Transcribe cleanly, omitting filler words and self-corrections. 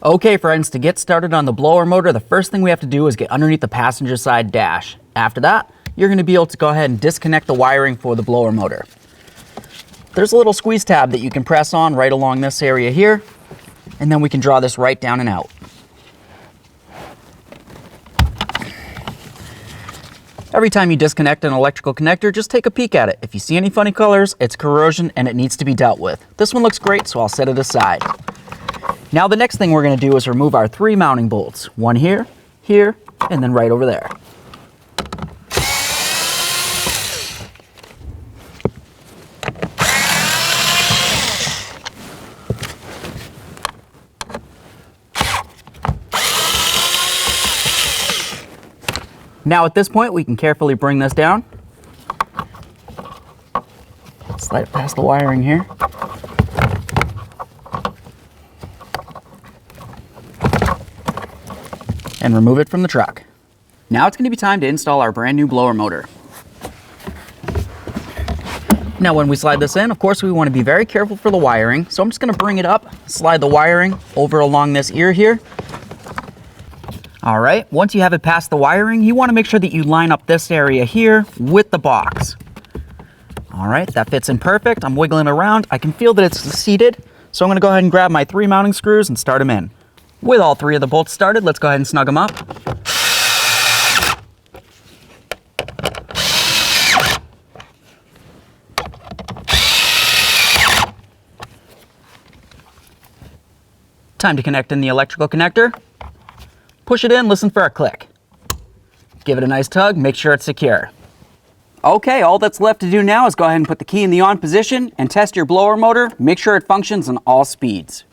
Okay friends, to get started on the blower motor, the first thing we have to do is get underneath the passenger side dash. After that, you're going to be able to go ahead and disconnect the wiring for the blower motor. There's a little squeeze tab that you can press on right along this area here, and then we can draw this right down and out. Every time you disconnect an electrical connector, just take a peek at it. If you see any funny colors, it's corrosion and it needs to be dealt with. This one looks great, so I'll set it aside. Now the next thing we're going to do is remove our 3 mounting bolts. One here, here, and then right over there. Now at this point, we can carefully bring this down. Slide it past the wiring here. And remove it from the truck. Now it's going to be time to install our brand new blower motor. Now when we slide this in, of course we want to be very careful for the wiring. So I'm just going to bring it up, slide the wiring over along this ear here. All right, once you have it past the wiring, you want to make sure that you line up this area here with the box. All right, that fits in perfect. I'm wiggling around. I can feel that it's seated. So I'm going to go ahead and grab my 3 mounting screws and start them in. With all 3 of the bolts started, let's go ahead and snug them up. Time to connect in the electrical connector. Push it in, listen for a click. Give it a nice tug, make sure it's secure. Okay, all that's left to do now is go ahead and put the key in the on position and test your blower motor. Make sure it functions on all speeds.